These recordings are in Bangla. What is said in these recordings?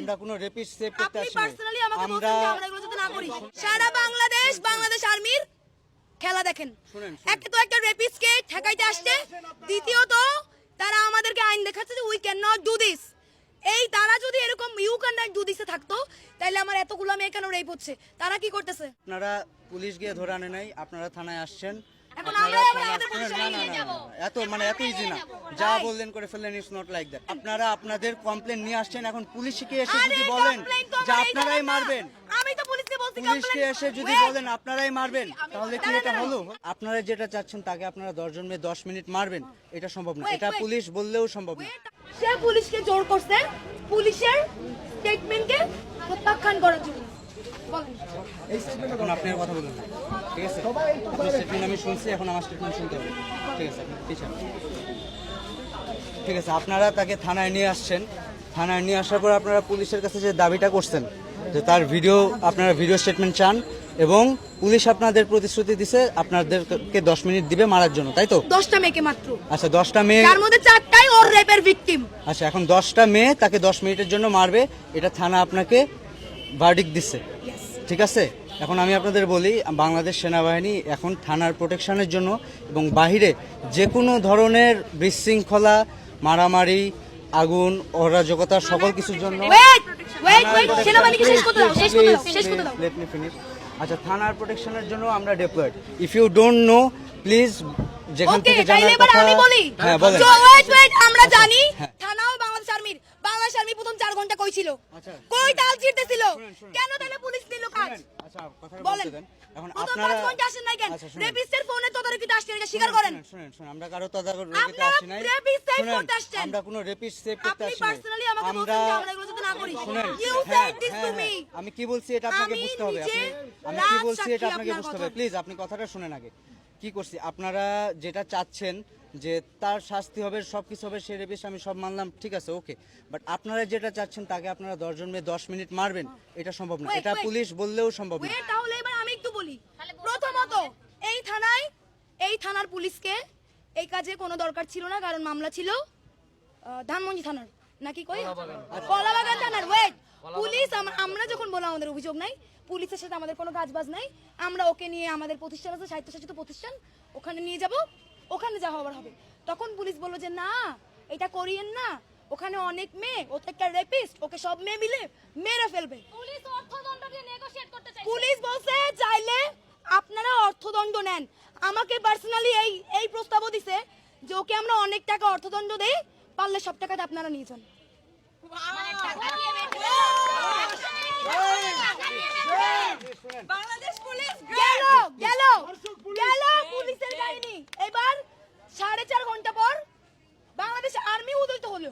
আমরা কোনো রেপিস্ট সেভ করতে আসি সারা বাংলাদেশ আর্মির খেলা দেখেন। একে তো একটা রেপিস্টকে ঠেকাইতে আসছে, দ্বিতীয়ত তারা আমাদেরকে আইন দেখাচ্ছে যে we can not do this. এই তারা যদি এরকম ইউ ক্যান নট ডু দিসে থাকতো তাহলে আমার এতগুলো মেয়ে কেন রেপ হচ্ছে? তারা কি করতেছে? আপনারা পুলিশ গিয়ে ধরে আনে নাই, আপনারা থানায় আসছেন। এত ইজি না, যা বললেন করে ফেললেন, ইটস নট লাইক দ্যাট। আপনারা আপনাদের কমপ্লেন নিয়ে আসছেন, এখন পুলিশকে এসে যদি বলেন যে আপনারাই মারবেন, পুলিশকে এসে যদি বলেন আপনারাই মারবেন, তাহলে কি এটা হলো? আপনারা যেটা চাচ্ছেন তাকে আপনারা 10 জন মেয়ে 10 মিনিট মারবেন, এটা সম্ভব না। এটা পুলিশ বললেও সম্ভব না। সে পুলিশকে জোর করছে পুলিশের স্টেটমেন্টকে প্রত্যাখ্যান করার জন্য। এখন আপনার কথা বলুন, ঠিক আছে? আপনার স্টেটমেন্ট আমি শুনছি, এখন আমার স্টেটমেন্ট শুনতে হবে, ঠিক আছে? ঠিক আছে, আপনারা তাকে থানায় নিয়ে আসছেন। থানায় নিয়ে আসার পর আপনারা পুলিশের কাছে যে দাবিটা করছেন যে তার ভিডিও, আপনারা ভিডিও স্টেটমেন্ট চান, এবং পুলিশ আপনাদের প্রতিশ্রুতি দিছে আপনাদেরকে 10 মিনিট দিবে মারার জন্য, তাই তো? 10টা মেয়েকে মাত্র। আচ্ছা, 10টা মেয়ে, তার মধ্যে 4টাই ওর রেপের ভিকটিম। আচ্ছা, এখন 10টা মেয়ে তাকে 10 মিনিটের জন্য মারবে, এটা থানা আপনাকে ভার্ডিক্ট দিচ্ছে, ঠিক আছে? এখন আমি আপনাদের বলি, বাংলাদেশ সেনাবাহিনী এখন থানার প্রোটেকশনের জন্য এবং বাহিরে যে কোনো ধরনের বিশৃঙ্খলা, মারামারি, আগুন, অরাজকতা, সকল কিছুর জন্য আচ্ছা, থানার প্রোটেকশনের জন্য আমরা deployed. If you don't know, please যেখান থেকে জানার কথা। হ্যাঁ, বলেন। আমরা জানি থানাও বাংলাদেশ আর্মি প্রথম 4 ঘন্টা কই ছিল, কই তাল চিরতেছিল, কেন তাহলে পুলিশ নিল কাজ? আচ্ছা, কথা বলতে দেন। এখন আপনারা 5 ঘন্টা আসেন নাই কেন? রেপিস্টের ফোনে তদারকিতে আসছেন, এটা স্বীকার করেন। শুনেন, আমরা কারো তদারকিতে আসি নাই। আমরা কোনো রেপিস্ট সেভ করতে আসি নাই। আমরা এগুলো যদি না করি, you said this to me. আমি কি বলছি এটা আপনাকে বুঝতে হবে। আমি কি বলছি এটা আপনাকে বুঝতে হবে। প্লিজ আপনি কথাটা শুনেন আগে। কি করছি, আপনারা যেটা চাচ্ছেন যে তার শাস্তি হবে, সবকিছু হবে, সে রেপিস্ট, আমি সব মানলাম, ঠিক আছে, ওকে। বাট আপনারা যেটা চাচ্ছেন তাকে আপনারা 10 জন মেয়ে 10 মিনিট মারবেন, এটা সম্ভব না। এটা পুলিশ বললেও সম্ভব না। তাহলে এবার আমি একটু বলি। প্রথমত এই থানার পুলিশকে এই কাজে কোনো দরকার ছিল না, কারণ মামলা ছিল ধানমন্ডি থানার, নাকি কই কলাবাগান থানার। পুলিশ, আমরা যখন বললাম আমাদের অভিযোগ নাই, পুলিশের সাথে আমাদের কোনো কাজবাজ নাই, আমরা ওকে নিয়ে আমাদের প্রতিষ্ঠান আছে, স্বায়ত্তশাসিত প্রতিষ্ঠান, ওখানে নিয়ে যাব, ওখানে যা হবার হবে। তখন পুলিশ বলল যে না, এটা করিয়েন না, ওখানে অনেক মেয়ে, ও তো একটা রেপিস্ট, ওকে সব মেয়ে মিলে মেরে ফেলবে। পুলিশ বলছে চাইলে আপনারা অর্থদণ্ড নেন। আমাকে পার্সোনালি এই প্রস্তাবও দিছে যে ওকে আমরা অনেক টাকা অর্থদণ্ড দেই, পারলে সব টাকাটা আপনারা নিয়ে যান। বাংলাদেশ পুলিশ গেল পুলিশের কাহিনী। এবার 4.5 ঘন্টা পর বাংলাদেশ আর্মি উদয়িত হলো,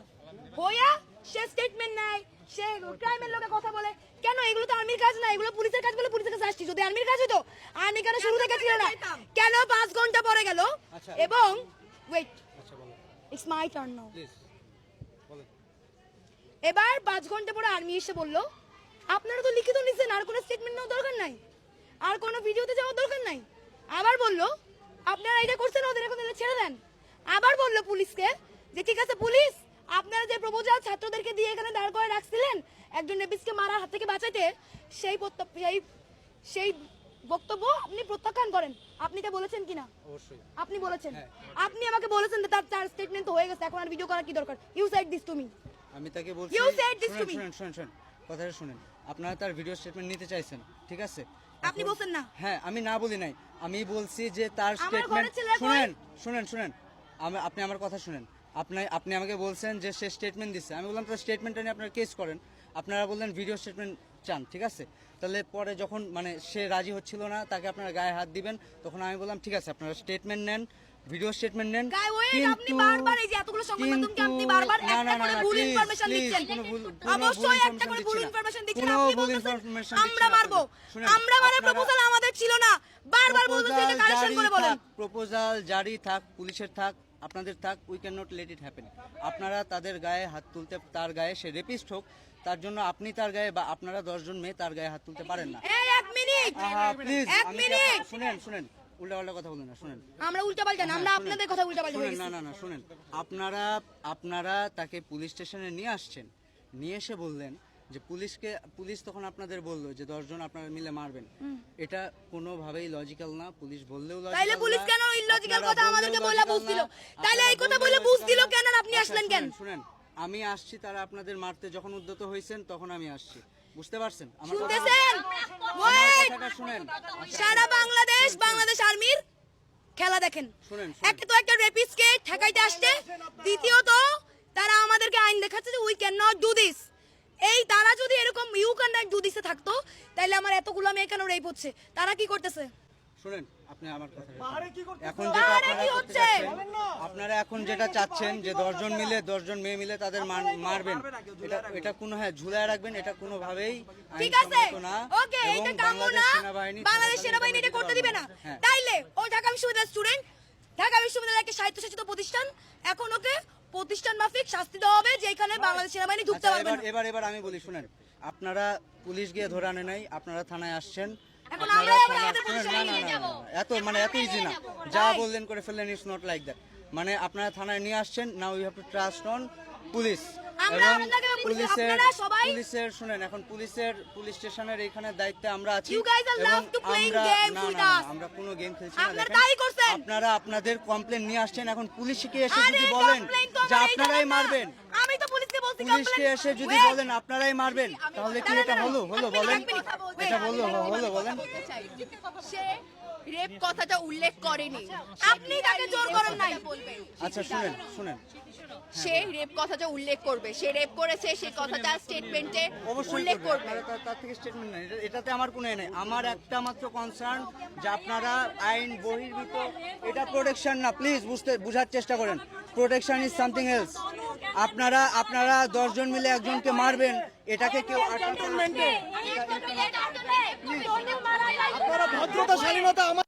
হইয়া সে স্টেটমেন্ট নেয়, সে ক্রাইমের লোকে কথা বলে। কেন? এগুলো তো আর্মির কাজ না, এগুলো পুলিশের কাজ বলে পুলিশের কাছে আসছি। যদি আর্মির কাজ হতো, আর্মি কেন শুরু থেকে ছিল না? কেন 5 ঘন্টা পরে গেল? এবং wait, it's my turn now. এবার 5 ঘন্টা পরে আর্মি এসে বলল আপনারা তো লিখিত নিছেন, আর কোনো স্টেটমেন্ট নেওয়ার দরকার নাই, আর কোনো ভিডিওতে যাওয়ার দরকার নাই। আবার বলল আপনারা এটা করছেন, ওদের এখন ছেড়ে দেন। আবার বলল পুলিশকে যে ঠিক আছে পুলিশ, আপনারা যে প্রপোজাল ছাত্রদেরকে দিয়ে এখানে দাঁড় করে রাখছিলেন একজন রেপিস্টকে মারার হাত থেকে বাঁচাইতে, সেই বক্তব্য আপনি প্রত্যাখ্যান করেন। আপনি এটা বলেছেন কিনা? অবশ্যই আপনি বলেছেন। আপনি আমাকে বলেছেন যে তার স্টেটমেন্ট তো হয়ে গেছে, এখন আর ভিডিও করার কি দরকার? You said this to me. আমি তাকে বলছি, you said this to me. শুনুন, কথাটা শুনেন। আপনারা তার ভিডিও স্টেটমেন্ট নিতে চাইছেন, ঠিক আছে? আপনি বলছেন না। হ্যাঁ, আমি না বলি নাই, আমি বলছি যে তার স্টেটমেন্ট শুনেন। আপনি আমার কথা শুনেন। আপনি আমাকে বলছেন যে সে স্টেটমেন্ট দিচ্ছে, আমি বললাম তার স্টেটমেন্টটা নিয়ে আপনারা কেস করেন। আপনারা বললেন ভিডিও স্টেটমেন্ট চান, ঠিক আছে? তাহলে পরে যখন সে রাজি হচ্ছিল না, তাকে আপনারা গায়ে হাত দিবেন, তখন আমি বললাম ঠিক আছে আপনারা স্টেটমেন্ট নেন, ভিডিও স্টেটমেন্ট নেন। আপনি বারবার এই যে এতগুলো সংবাদ মাধ্যমকে আপনি বারবার একটা করে ভুল ইনফরমেশন দিচ্ছেন। অবশ্যই একটা করে ভুল ইনফরমেশন দিচ্ছেন। আপনি বলছেন আমরা মারবো, আমরা মারার প্রপোজাল আমাদের ছিল না, বারবার বলছেন এটা কারেকশন করে বলেন। প্রপোজাল জারি থাক, পুলিশের থাক, আপনাদের থাক, we can not let it happen. আপনারা তাদের গায়ে হাত তুলতে, তার গায়ে সে রেপিস্ট হোক, তার জন্য আপনি তার গায়ে বা আপনারা 10 জন মেয়ে তার গায়ে হাত তুলতে পারেন না। এক মিনিট প্লিজ, শুনেন, উল্টাপাল্টা কথা বলেন না, শুনেন। আমরা উল্টাপাল্টা না, আমরা শুনেন, আপনাদের কথা উল্টাপাল্টা হয়ে শুনেন, গেছি। না শুনেন, আপনারা তাকে পুলিশ স্টেশনে নিয়ে আসছেন, নিয়ে এসে বললেন যে পুলিশ তখন আপনাদের বললো যে 10 জন আপনারা মিলে মারবেন। এটা কোনোভাবেই লজিক্যাল না, পুলিশ বললেও লজিক্যাল না। তাইলে পুলিশ কেন ইলজিক্যাল কথা আমাদেরকে বলে বুঝছিল? তাইলে এই কথা বলে বুঝছিল কেন আর আপনি আসলেন কেন? শুনেন, আমি আসছি, তারা আপনাদের মারতে যখন উদ্যত হয়েছেন তখন আমি আসছি, বুঝতে পারছেন? আমার শুনতেছেন? ওয়েট, কথাটা শুনেন। সারা বাংলাদেশ আর্মির খেলা দেখেন। শুনেন, একে তো একটা রেপিস্টকে ঠেকাইতে আসছে, দ্বিতীয়ত তারা আমাদেরকে আইন দেখাচ্ছে যে we can not do this. এই তারা যদি এরকম ইউ ক্যান নট ডু দিসে থাকতো, তাহলে আমার এতগুলো মেয়ে কেন রেপ হচ্ছে? তারা কি করতেছে? শুনেন, আপনি আমার কথা এখন পাহাড়ে যেটা কি আপনারা করতে হচ্ছে? চাচ্ছেন, আপনারা এখন যেটা চাচ্ছেন যে 10 জন মিলে 10 জন মেয়ে মিলে তাদের মারবেন, এটা কোনো ঝুলায় রাখবেন, এটা কোনোভাবেই ঠিক আছে, আইনসম্মত না। ওকে, এবং এটা কাম্য না। বাংলাদেশ সেনাবাহিনী এটা করতে দিবে না। হ্যাঁ। তাইলে ও ঢাকা বিশ্ববিদ্যালয়ের স্টুডেন্ট, ঢাকা বিশ্ববিদ্যালয় একটা স্বায়ত্তশাসিত প্রতিষ্ঠান, এখন ওকে প্রতিষ্ঠান মাফিক শাস্তি দেওয়া হবে, যেখানে বাংলাদেশ সেনাবাহিনী ঢুকতে আচ্ছা, পারবে না। এবার আমি বলি, শুনেন, আপনারা পুলিশ গিয়ে ধরে আনে নাই, আপনারা থানায় আসছেন। এখন আপনারা আমরাই আবার থানায়- আমাদের শুনেন, পুলিশকে না, নিয়ে যাবো। এত ইজি না, যা বললেন করে ফেললেন, ইটস নট লাইক দ্যাট। মানে আপনারা থানায় নিয়ে আসছেন, now you have to trust on police. আমরা এবং আপনাকে আপনারা সবাই শুনেন, এখন পুলিশ স্টেশনের এখানে দায়িত্বে আমরা আছি। You guys are এবং love to playing আমরা- games না, with না, না, us. আমরা কোনো গেম খেলছি না। আপনারা দেখেন, তাই করছেন। আপনারা আপনাদের কমপ্লেন নিয়ে আসছেন, এখন পুলিশকে এসে আরে যদি বলেন complaint তো যে আমার আপনারাই এইখানে না। মারবেন, আমি তো পুলিশকে বলছি পুলিশকে complaint- এসে যদি Wait, বলেন আপনারাই মারবেন, তাহলে কি এটা হলো বলেন? এটা হলো বলেন? সে রেপ কথাটা উল্লেখ করেনি, আপনি তাকে জোর করেন নাই। আচ্ছা শুনেন, সে রেপ কথাটা উল্লেখ করবে, সে রেপ করেছে সে কথাটা স্টেটমেন্টে অবশ্যই উল্লেখ করবে। তার থেকে স্টেটমেন্ট নেই, এটাতে আমার কোনো নেই। আমার একটা মাত্র কনসার্ন যে আপনারা আইন বহির্ভূত, এটা প্রোটেকশন না, প্লিজ বুঝার চেষ্টা করেন। Protection is something else. আপনারা 10 জন মিলে একজনকে মারবেন, এটাকে কেউ আপনারা ভদ্রতা স্বাধীনতা আমার